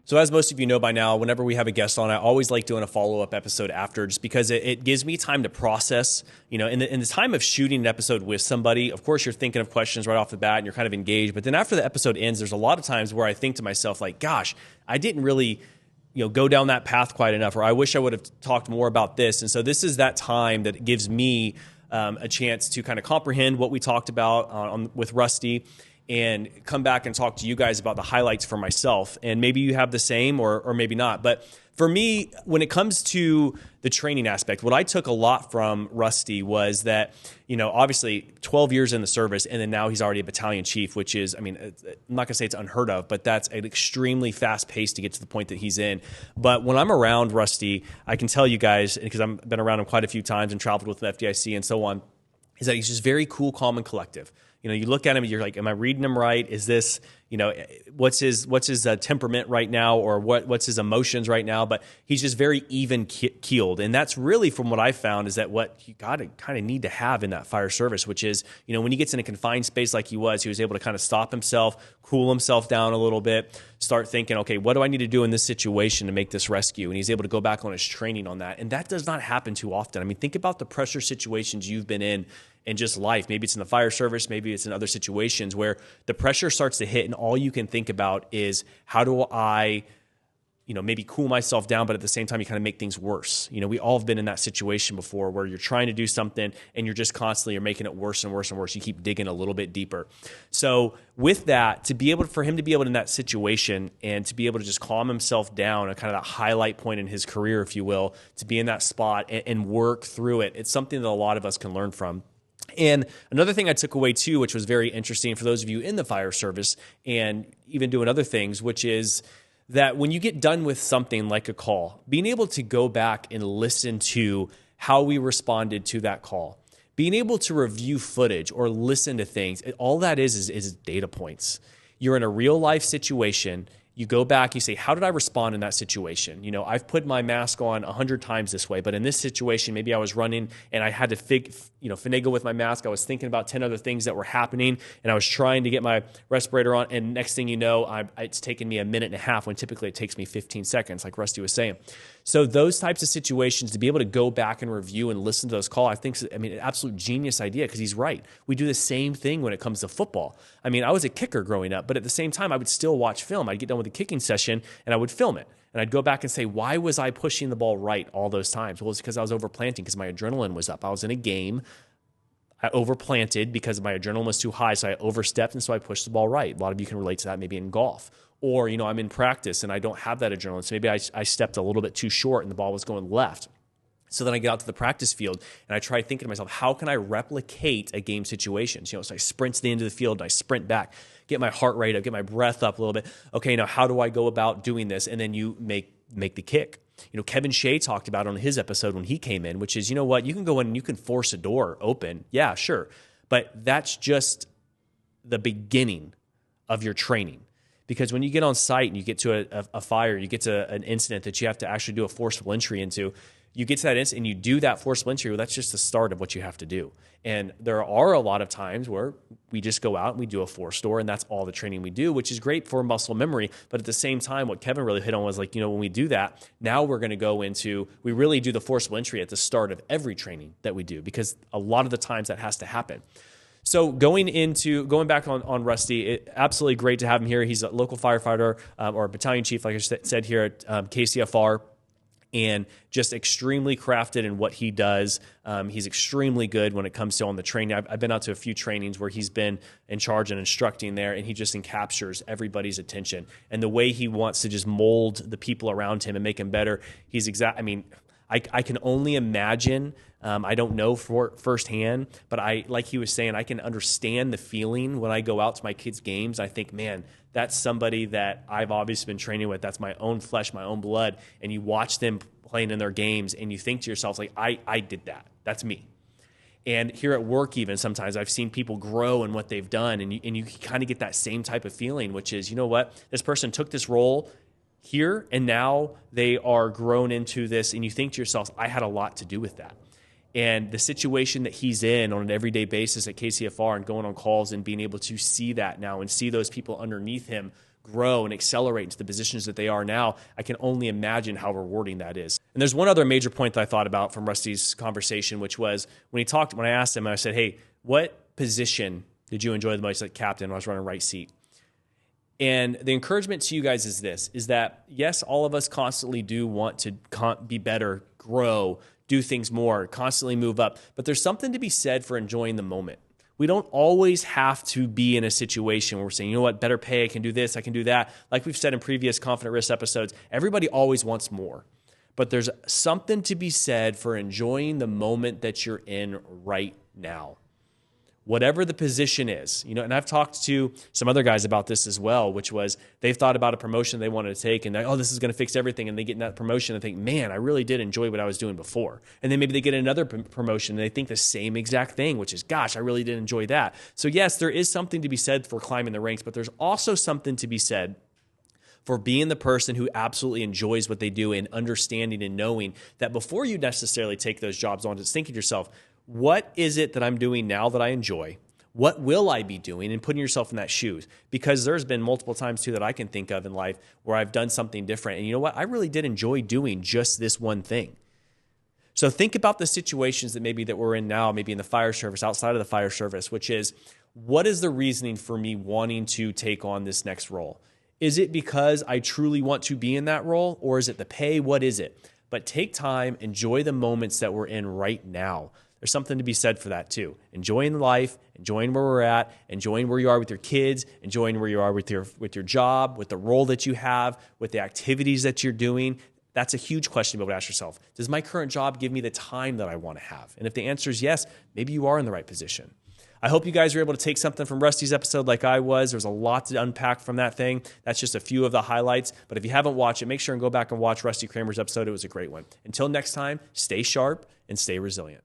So as most of you know by now, whenever we have a guest on, I always like doing a follow-up episode after, just because it gives me time to process. In the time of shooting an episode with somebody, of course, you're thinking of questions right off the bat and you're kind of engaged. But then after the episode ends, there's a lot of times where I think to myself, like, gosh, I didn't really go down that path quite enough, or I wish I would have talked more about this. And so this is that time that gives me a chance to kind of comprehend what we talked about with Rusty, and come back and talk to you guys about the highlights for myself. And maybe you have the same or maybe not. But for me, when it comes to the training aspect, what I took a lot from Rusty was that, obviously 12 years in the service, and then now he's already a battalion chief, which is, I'm not going to say it's unheard of, but that's an extremely fast pace to get to the point that he's in. But when I'm around Rusty, I can tell you guys, because I've been around him quite a few times and traveled with the FDIC and so on, is that he's just very cool, calm, and collective. You look at him and you're like, am I reading him right? Is this, what's his temperament right now, or what's his emotions right now? But he's just very even-keeled. And that's really, from what I found, is that what you got to kind of need to have in that fire service, which is, when he gets in a confined space like he was able to kind of stop himself, cool himself down a little bit, start thinking, okay, what do I need to do in this situation to make this rescue? And he's able to go back on his training on that. And that does not happen too often. I mean, think about the pressure situations you've been in just life. Maybe it's in the fire service, maybe it's in other situations where the pressure starts to hit and all you can think about is, how do I, maybe cool myself down, but at the same time, you kind of make things worse. We all have been in that situation before where you're trying to do something and you're just you're making it worse and worse and worse. You keep digging a little bit deeper. So with that, for him to be able to, in that situation, and to be able to just calm himself down, a kind of that highlight point in his career, if you will, to be in that spot and work through it, it's something that a lot of us can learn from. And another thing I took away too, which was very interesting for those of you in the fire service and even doing other things, which is that when you get done with something like a call, being able to go back and listen to how we responded to that call, being able to review footage or listen to things, all that is data points. You're in a real life situation. You go back, you say, how did I respond in that situation? I've put my mask on 100 times this way, but in this situation, maybe I was running and I had to finagle with my mask. I was thinking about 10 other things that were happening, and I was trying to get my respirator on, and next thing you know, it's taken me a minute and a half when typically it takes me 15 seconds, like Rusty was saying. So those types of situations, to be able to go back and review and listen to those calls, I think, an absolute genius idea, because he's right. We do the same thing when it comes to football. I was a kicker growing up, but at the same time, I would still watch film. I'd get done with the kicking session and I would film it. And I'd go back and say, why was I pushing the ball right all those times? Well, it's because I was overplanting, because my adrenaline was up. I was in a game. I overplanted because my adrenaline was too high, so I overstepped, and so I pushed the ball right. A lot of you can relate to that maybe in golf. Or, I'm in practice and I don't have that adrenaline, so maybe I stepped a little bit too short and the ball was going left. So then I get out to the practice field and I try thinking to myself, how can I replicate a game situation? So I sprint to the end of the field and I sprint back, get my heart rate up, get my breath up a little bit. Okay, now how do I go about doing this? And then you make the kick. Kevin Shea talked about it on his episode when he came in, which is, you can go in and you can force a door open. Yeah, sure. But that's just the beginning of your training. Because when you get on site and you get to a fire, you get to an incident that you have to actually do a forcible entry into, you get to that incident and you do that forcible entry, well, that's just the start of what you have to do. And there are a lot of times where we just go out and we do a force door, and that's all the training we do, which is great for muscle memory. But at the same time, what Kevin really hit on was like, when we do that, now we're going to go into, we really do the forcible entry at the start of every training that we do, because a lot of the times that has to happen. So going back on Rusty, absolutely great to have him here. He's a local firefighter or battalion chief, like I said here at KCFR, and just extremely crafted in what he does. He's extremely good when it comes to on the training. I've been out to a few trainings where he's been in charge and instructing there, and he just captures everybody's attention. And the way he wants to just mold the people around him and make them better, I can only imagine. I don't know firsthand, but like he was saying, I can understand the feeling when I go out to my kids' games. I think, man, that's somebody that I've obviously been training with. That's my own flesh, my own blood. And you watch them playing in their games, and you think to yourself, like, I did that. That's me. And here at work, even sometimes I've seen people grow in what they've done, and you kind of get that same type of feeling, which is, you know what, this person took this role here, and now they are grown into this, and you think to yourself, I had a lot to do with that. and the situation that he's in on an everyday basis at KCFR and going on calls and being able to see that now and see those people underneath him grow and accelerate into the positions that they are now, I can only imagine how rewarding that is. And there's one other major point that I thought about from Rusty's conversation, which was when I asked him, I said, hey, what position did you enjoy the most at captain when I was running right seat? And the encouragement to you guys is this, is that yes, all of us constantly do want to be better, grow, do things more, constantly move up, but there's something to be said for enjoying the moment. We don't always have to be in a situation where we're saying, you know what, better pay, I can do this, I can do that. Like we've said in previous Confident Risk episodes, everybody always wants more. But there's something to be said for enjoying the moment that you're in right now. Whatever the position is, and I've talked to some other guys about this as well, which was they've thought about a promotion they wanted to take and this is going to fix everything. And they get in that promotion and think, man, I really did enjoy what I was doing before. And then maybe they get another promotion and they think the same exact thing, which is, gosh, I really did enjoy that. So yes, there is something to be said for climbing the ranks, but there's also something to be said for being the person who absolutely enjoys what they do and understanding and knowing that before you necessarily take those jobs on, just think of yourself, what is it that I'm doing now that I enjoy? What will I be doing? And putting yourself in that shoes. Because there's been multiple times too that I can think of in life where I've done something different. And you know what? I really did enjoy doing just this one thing. So think about the situations that we're in now, maybe in the fire service, outside of the fire service, which is, what is the reasoning for me wanting to take on this next role? Is it because I truly want to be in that role, or is it the pay? What is it? But take time, enjoy the moments that we're in right now. There's something to be said for that too. Enjoying life, enjoying where we're at, enjoying where you are with your kids, enjoying where you are with your job, with the role that you have, with the activities that you're doing. That's a huge question to be able to ask yourself. Does my current job give me the time that I want to have? And if the answer is yes, maybe you are in the right position. I hope you guys were able to take something from Rusty's episode like I was. There's a lot to unpack from that thing. That's just a few of the highlights. But if you haven't watched it, make sure and go back and watch Rusty Kramer's episode. It was a great one. Until next time, stay sharp and stay resilient.